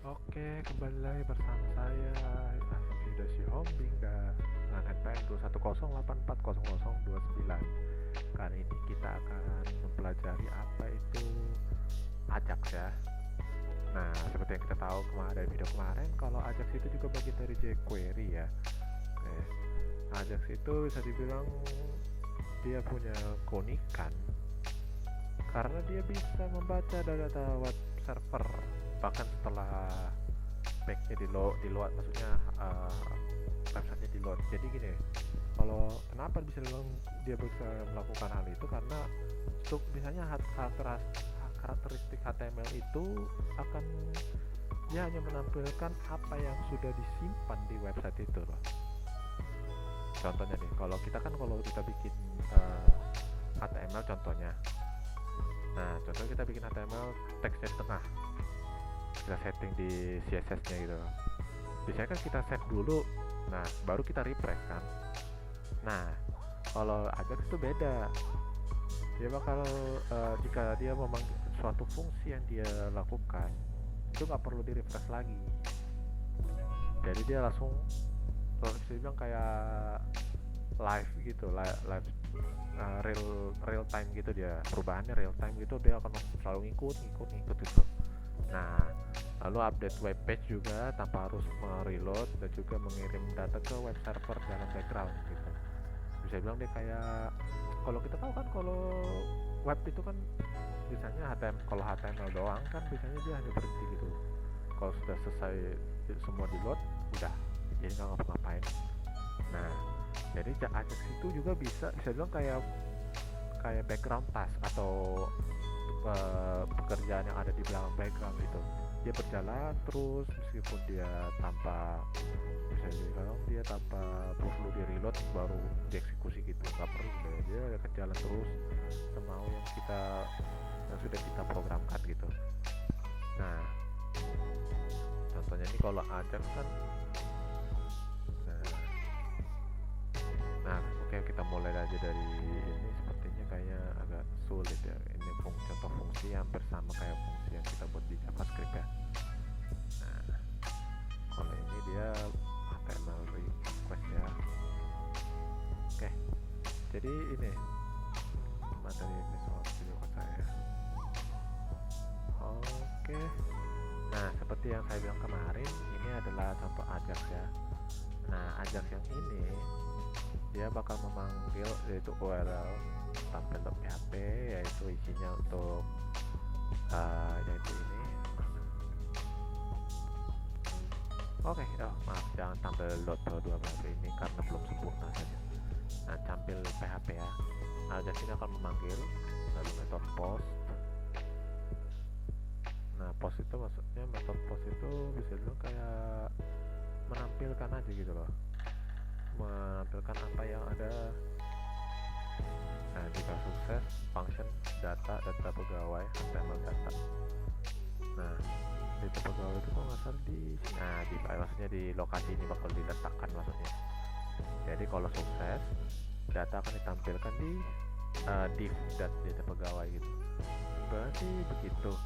Oke, kembali lagi bersama saya Yuda Sihombing dan dengan NPM 210840029. Kali ini kita akan mempelajari apa itu Ajax ya. Nah, seperti yang kita tahu dari video kemarin, kalau Ajax itu juga bagian dari jQuery ya. Oke, Ajax itu bisa dibilang dia punya keunikan karena dia bisa membaca data web server bahkan setelah backnya di load maksudnya websitenya di load. Jadi gini, kalau kenapa dia bisa melakukan hal itu karena untuk misalnya karakteristik HTML itu akan dia hanya menampilkan apa yang sudah disimpan di website itu loh. Contohnya nih, kalau kita bikin HTML contohnya, nah contohnya kita bikin HTML teksnya di tengah, kita setting di CSS-nya gitu. Biasanya kan kita save dulu, nah baru kita refresh kan. Nah kalau Ajax itu beda, dia bakal jika dia memanggil suatu fungsi yang dia lakukan itu nggak perlu di refresh lagi, jadi dia langsung bisa dibilang kayak live gitu, live real time gitu, dia perubahannya real time gitu, dia akan selalu ngikut gitu. Nah, lalu update web page juga tanpa harus mereload dan juga mengirim data ke web server dalam background gitu. Bisa bilang dia kayak, kalau kita tahu kan kalau web itu kan biasanya kalau HTML doang kan biasanya dia hanya berhenti gitu. Kalau sudah selesai semua di load, udah, jadi nggak ngapa-ngapain. Nah, jadi Ajax itu juga bisa bilang kayak background task atau pekerjaan yang ada di belakang background gitu. Dia berjalan terus meskipun dia tanpa perlu di reload baru dieksekusi gitu, nggak perlu deh, dia akan jalan terus semau yang sudah kita programkan gitu. Nah, contohnya ini kalau Ajax kan, nah, oke, kita mulai aja dari ini. Sepertinya kayaknya agak sulit ya. Ini contoh fungsi hampir sama kayak fungsi yang kita buat di JavaScript ya. Nah, kalau ini dia HTML request ya. Oke, jadi ini materi visual studio saya. Oke, nah seperti yang saya bilang kemarin, ini adalah contoh Ajax ya. Nah, Ajax yang ini dia bakal memanggil yaitu URL tampil.php, yaitu isinya untuk yaitu ini. Oke, maaf, jangan tampil.php ini karena belum sempurna saja. Nah, tampil PHP ya. Ajax ini akan memanggil lalu metode post. Nah, post itu maksudnya metode post itu bisa dulu kayak menampilkan aja gitu loh, menampilkan apa yang ada. Nah, jika sukses, function data pegawai HTML data. Nah, data pegawai itu kalau nggak salah maksudnya di lokasi ini bakal diletakkan maksudnya. Jadi kalau sukses, data akan ditampilkan di div data pegawai gitu. Berarti begitu.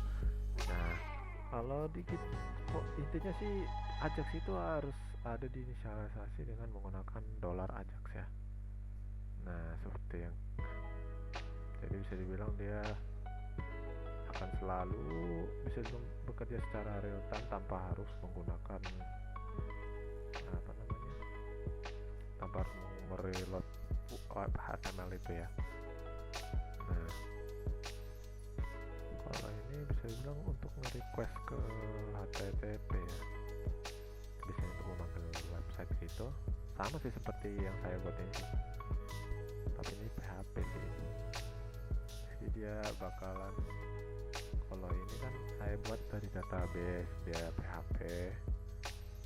Nah, kalau intinya sih Ajax itu harus ada diinisialisasi dengan menggunakan $Ajax ya. Nah, seperti yang jadi bisa dibilang dia akan selalu bisa bekerja secara real time tanpa harus menggunakan apa namanya, tanpa harus mereload HTML itu ya. Nah, kalau ini bisa dibilang untuk nge-request ke HTTP ya, biasanya untuk memanggil website gitu, sama sih seperti yang saya buat ini, tapi ini PHP sih. Jadi dia bakalan, kalau ini kan saya buat dari database, dia PHP.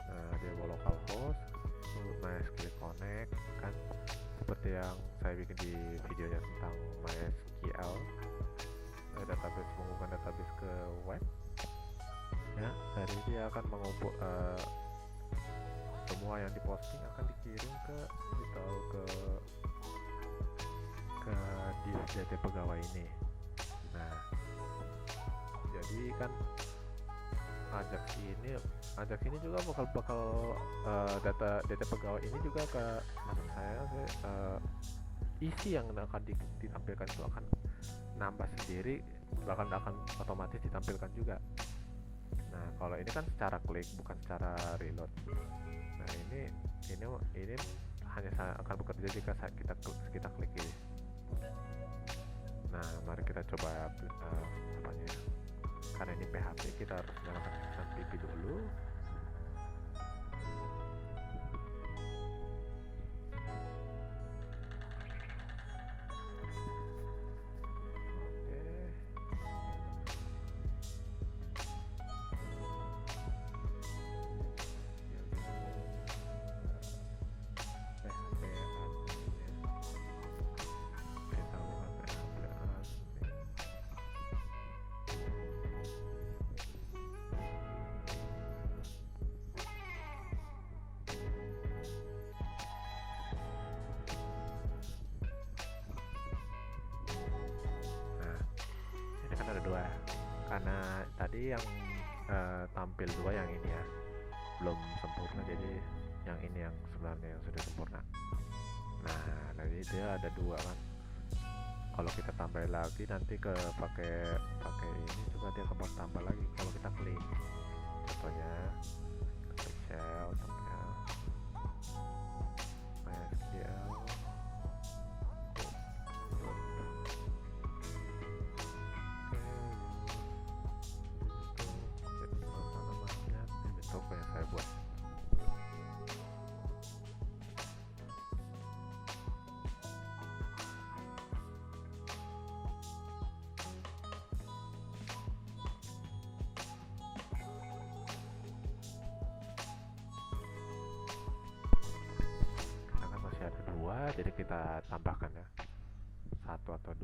Nah, dia bawa localhost, MySQL connect kan, seperti yang saya bikin di videonya tentang MySQL, database, menghubungkan database ke web ya. Dari dia akan mengumpul semua yang diposting akan dikirim ke di data pegawai ini. Nah, jadi kan Ajax ini Ajax ini juga bakal data data pegawai ini juga ke maksud saya sih, isi yang akan ditampilkan itu akan nambah sendiri, bahkan akan otomatis ditampilkan juga. Nah kalau ini kan secara klik bukan secara reload. Nah ini hanya akan bekerja jika kita klik ini. Nah mari kita coba apanya ya. Karena ini PHP kita harus nyalakan PHP dulu. Kan ada dua, karena tadi yang tampil dua yang ini ya belum sempurna, jadi yang ini yang sebenarnya yang sudah sempurna. Nah jadi dia ada dua kan, kalau kita tambah lagi nanti ke pakai ini juga dia akan tambah lagi kalau kita klik. Contohnya klik shell contohnya MySQL. Toko yang saya buat. Karena masih ada dua, jadi kita tambahkan ya satu atau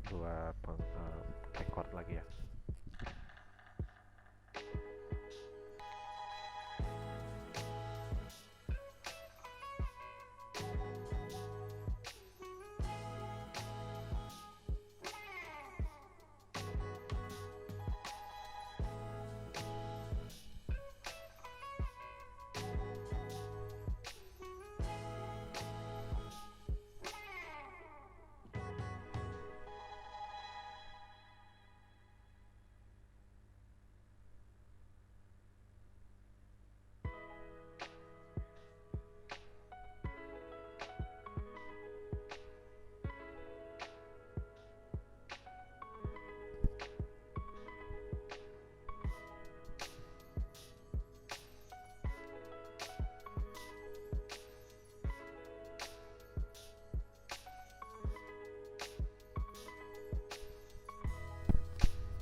dua record lagi ya.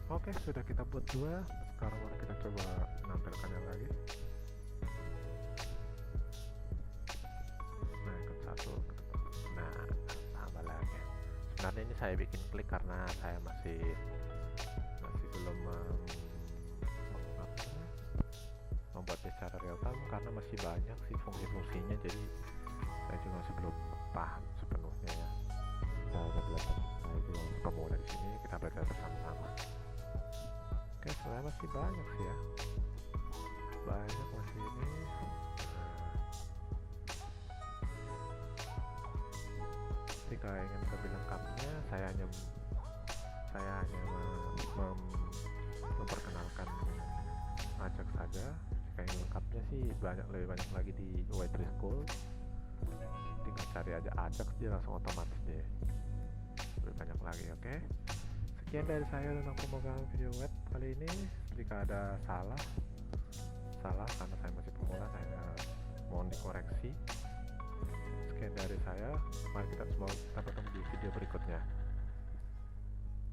Oke, sudah kita buat dua. Sekarang mari kita coba menampilkannya lagi. Nah, ikut satu. Nah, tambah lagi. Sebenarnya ini saya bikin klik karena saya masih belum membuatnya secara real time karena masih banyak sih fungsi-fungsinya, jadi saya juga masih belum paham sepenuhnya ya. Saya belajar, saya juga pemula di sini, kita belajar bersama-sama. Oke, sebenarnya masih banyak sih ya, banyak masih ini. Jika ingin lebih lengkapnya, saya hanya memperkenalkan Ajax saja. Jika ingin lengkapnya sih lebih banyak lagi di White School. Tinggal cari aja Ajax, dia langsung otomatis deh. Lebih banyak lagi, oke? Sekian dari saya tentang pembukaan video web kali ini. Jika ada salah karena saya masih pemula, saya mohon dikoreksi. Sekian dari saya, mari kita bertemu di video berikutnya.